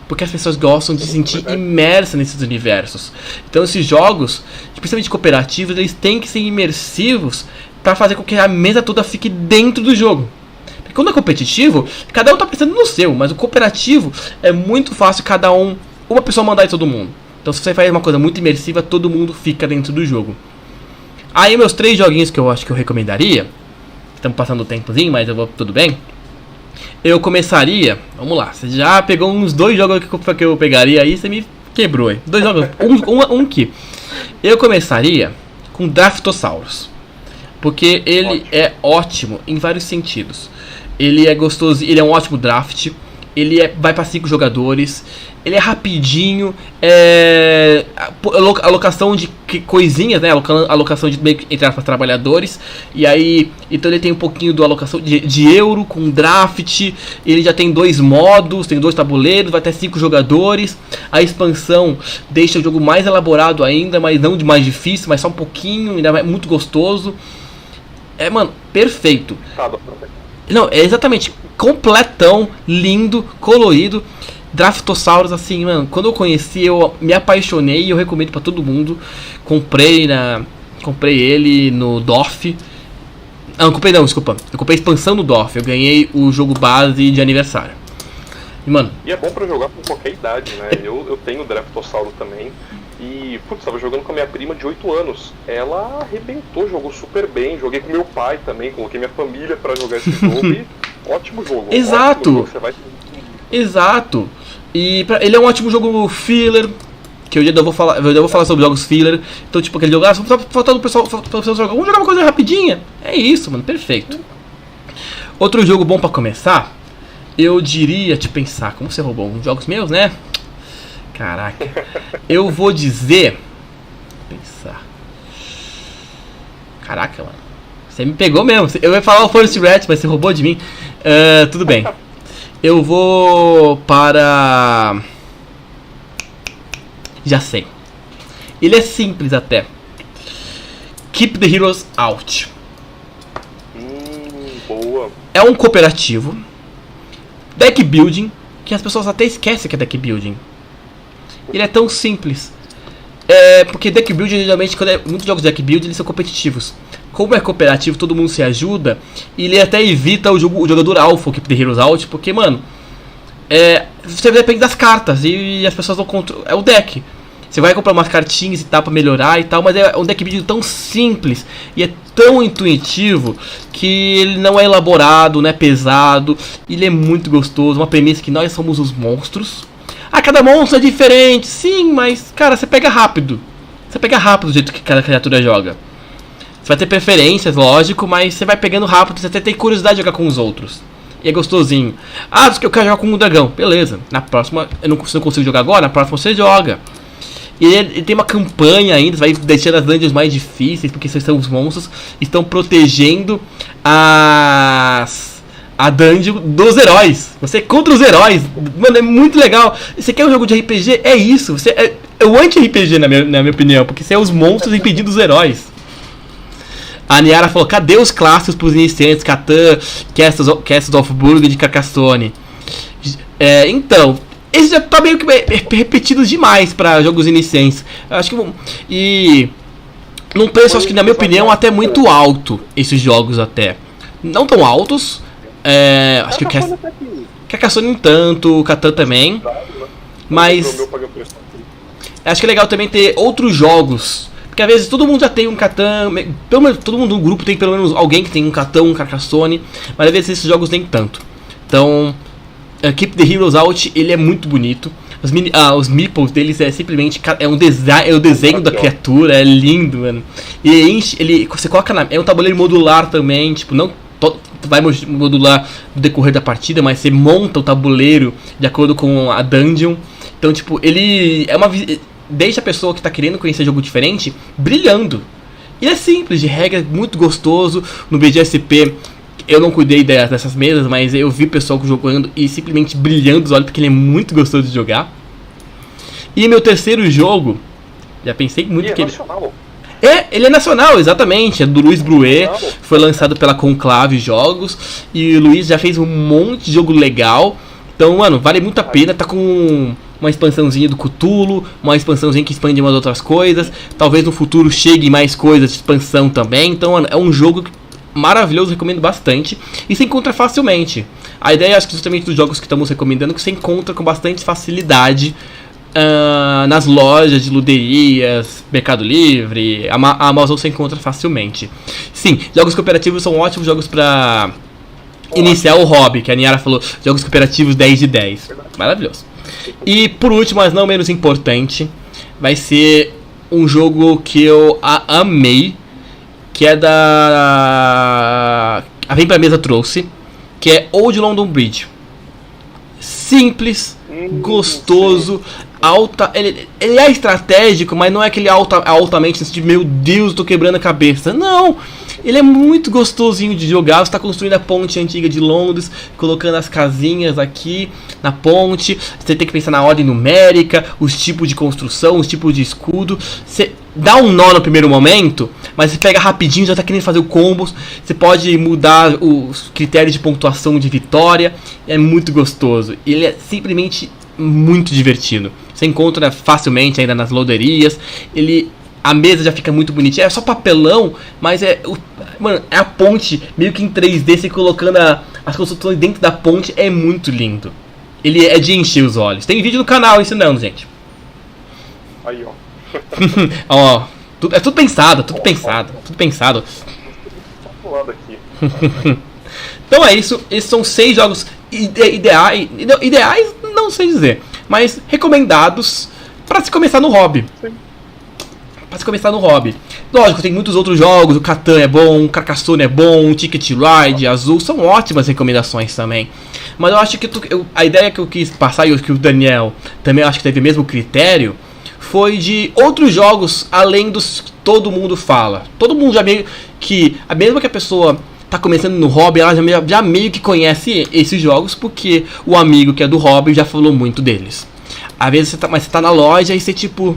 Porque as pessoas gostam de se sentir imersas nesses universos. Então esses jogos, principalmente cooperativos, eles têm que ser imersivos para fazer com que a mesa toda fique dentro do jogo. Porque quando é competitivo, cada um tá pensando no seu. Mas o cooperativo é muito fácil uma pessoa mandar em todo mundo. Então se você faz uma coisa muito imersiva, todo mundo fica dentro do jogo. Aí meus 3 joguinhos que eu acho que eu recomendaria. Estamos passando o tempozinho, mas tudo bem. Eu começaria, vamos lá, você já pegou uns 2 jogos que eu pegaria aí, você me quebrou aí. 2 jogos, um aqui. Eu começaria com Draftosaurus. Porque ele é ótimo em vários sentidos. Ele é gostoso, ele é um ótimo draft. Ele vai para 5 jogadores. Ele é rapidinho. Alocação de coisinhas, né? Alocação de entre aspas, trabalhadores. E aí, então ele tem um pouquinho de alocação de euro com draft. Ele já tem 2 modos, tem 2 tabuleiros, vai ter 5 jogadores. A expansão deixa o jogo mais elaborado ainda, mas não de mais difícil, mas só um pouquinho, ainda é muito gostoso. Mano, perfeito. Não, é exatamente completão, lindo, colorido. Draftosaurus, assim, mano, quando eu conheci, eu me apaixonei e eu recomendo pra todo mundo. Comprei ele no DOF. Não, desculpa. Eu comprei a expansão do DOF. Eu ganhei o jogo base de aniversário. Mano. E é bom pra jogar com qualquer idade, né? Eu tenho o Draftossauro também. E, putz, tava jogando com a minha prima de 8 anos. Ela arrebentou, jogou super bem. Joguei com meu pai também, coloquei minha família pra jogar esse jogo. E ótimo jogo. Exato. Ótimo jogo. Você vai... Exato. E ele é um ótimo jogo filler, que eu vou falar sobre jogos filler. Então, tipo, aquele jogo, faltando o pessoal jogar. Vamos jogar uma coisa rapidinha. É isso, mano, perfeito. Outro jogo bom pra começar, eu diria, te pensar, como você roubou uns jogos meus, né? Caraca. Eu vou dizer... Pensar... Caraca, mano. Você me pegou mesmo. Eu ia falar o Forest Rat, mas você roubou de mim. Tudo bem. Eu vou para... Já sei. Ele é simples até. Keep the Heroes Out. Boa. É um cooperativo. Deck building. Que as pessoas até esquecem que é deck building. Ele é tão simples. Porque deck building, geralmente, muitos jogos de deck building, eles são competitivos. Como é cooperativo, todo mundo se ajuda. E ele até evita o jogador alpha, o Keep the Heroes Out. Porque, mano, você depende das cartas. E as pessoas não controlam. É o deck. Você vai comprar umas cartinhas e tal pra melhorar e tal. Mas é um deck building tão simples. E é tão intuitivo. Que ele não é elaborado, não é pesado. Ele é muito gostoso. Uma premissa que nós somos os monstros. Cada monstro é diferente, sim, mas, cara, você pega rápido. Você pega rápido do jeito que cada criatura joga. Você vai ter preferências, lógico, mas você vai pegando rápido. Você até tem curiosidade de jogar com os outros. E é gostosinho. Eu quero jogar com um dragão. Beleza, na próxima, se eu não consigo jogar agora, na próxima você joga. E ele tem uma campanha ainda, você vai deixando as dungeons mais difíceis, porque esses são os monstros, estão protegendo a dungeon dos heróis. Você é contra os heróis. Mano, é muito legal. Você quer um jogo de RPG? É isso. É o anti-RPG, na minha opinião. Porque você é os monstros impedindo os heróis. A Niara falou, cadê os clássicos pros iniciantes? Catan, Castles of Burgundy de Carcassonne. Então, esse já tá meio que repetido demais pra jogos iniciantes. Acho que... E... num preço, acho que, na minha opinião, até muito alto. Esses jogos até. Não tão altos... acho que o Carcassonne nem tanto, o Catan também. Mas acho que é legal também ter outros jogos. Porque às vezes todo mundo já tem um Catan. Pelo menos todo mundo no grupo tem pelo menos alguém que tem um Catan, um Carcassonne. Mas às vezes esses jogos nem tanto. Então, Keep the Heroes Out, ele é muito bonito. Os meeples deles é simplesmente... É o desenho da criatura, é lindo, mano. E você coloca é um tabuleiro modular também, tipo, não... vai modular no decorrer da partida, mas você monta o tabuleiro de acordo com a dungeon. Então, tipo, ele deixa a pessoa que tá querendo conhecer jogo diferente brilhando. E é simples, de regra, muito gostoso. No BGSP eu não cuidei dessas mesas, mas eu vi o pessoal jogando e simplesmente brilhando os olhos, porque ele é muito gostoso de jogar. E meu terceiro jogo, já pensei muito que ele é nacional, exatamente, é do Luiz Bruet, foi lançado pela Conclave Jogos, e o Luiz já fez um monte de jogo legal, então, mano, vale muito a pena, tá com uma expansãozinha do Cthulhu, uma expansãozinha que expande umas outras coisas, talvez no futuro chegue mais coisas de expansão também, então, mano, é um jogo maravilhoso, recomendo bastante, e se encontra facilmente. A ideia, acho que justamente dos jogos que estamos recomendando, que você encontra com bastante facilidade, nas lojas de luderias, Mercado Livre, a Amazon você encontra facilmente. Sim, jogos cooperativos são ótimos jogos pra iniciar o hobby, que a Niara falou, jogos cooperativos 10 de 10. Maravilhoso. E por último, mas não menos importante, vai ser um jogo que eu amei, que é a Vem Pra Mesa trouxe, que é Old London Bridge. Simples, gostoso, ele é estratégico, mas não é aquele altamente de meu Deus, tô quebrando a cabeça. Não, ele é muito gostosinho de jogar. Você tá construindo a ponte antiga de Londres, colocando as casinhas aqui na ponte. Você tem que pensar na ordem numérica, os tipos de construção, os tipos de escudo. Você dá um nó no primeiro momento, mas você pega rapidinho, já tá querendo fazer o combos. Você pode mudar os critérios de pontuação de vitória. É muito gostoso. Ele é simplesmente muito divertido. Você encontra facilmente ainda nas loaderias. A mesa já fica muito bonitinha. É só papelão, mas mano, é a ponte meio que em 3D, você colocando as construções dentro da ponte. É muito lindo. Ele é de encher os olhos. Tem vídeo no canal ensinando, gente. Aí, ó. Ó, é tudo pensado, tudo pensado. Tá pulando aqui. Então é isso. Esses são 6 jogos ideais, não sei dizer, mas recomendados para se começar no hobby. Sim. Pra se começar no hobby. Lógico, tem muitos outros jogos, o Catan é bom, o Carcassonne é bom, o Ticket Ride, Azul, são ótimas recomendações também. Mas eu acho que a ideia que eu quis passar, e que o Daniel também acho que teve o mesmo critério, foi de outros jogos além dos que todo mundo fala. Todo mundo já meio que, mesmo que a pessoa tá começando no hobby, ela já meio que conhece esses jogos, porque o amigo que é do hobby já falou muito deles. Às vezes você tá na loja e você tipo...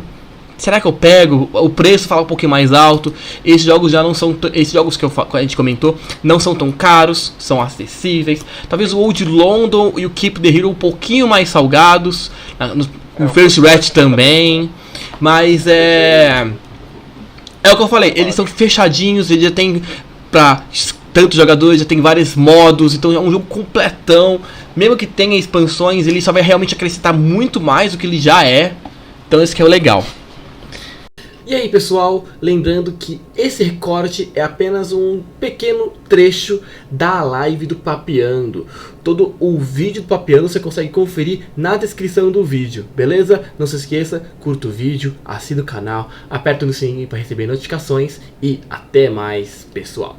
Será que eu pego? O preço fala um pouquinho mais alto. Esses jogos já não são... Esses jogos que a gente comentou não são tão caros, são acessíveis. Talvez o Old London e o Keep the Hero um pouquinho mais salgados. O First Ratchet também. Mas é o que eu falei. Eles são fechadinhos. Ele já tem pra tantos jogadores, já tem vários modos. Então é um jogo completão. Mesmo que tenha expansões, ele só vai realmente acrescentar muito mais do que ele já é. Então esse que é o legal. E aí pessoal, lembrando que esse recorte é apenas um pequeno trecho da live do Papeando. Todo o vídeo do Papeando você consegue conferir na descrição do vídeo, beleza? Não se esqueça, curta o vídeo, assina o canal, aperta no sininho para receber notificações e até mais pessoal.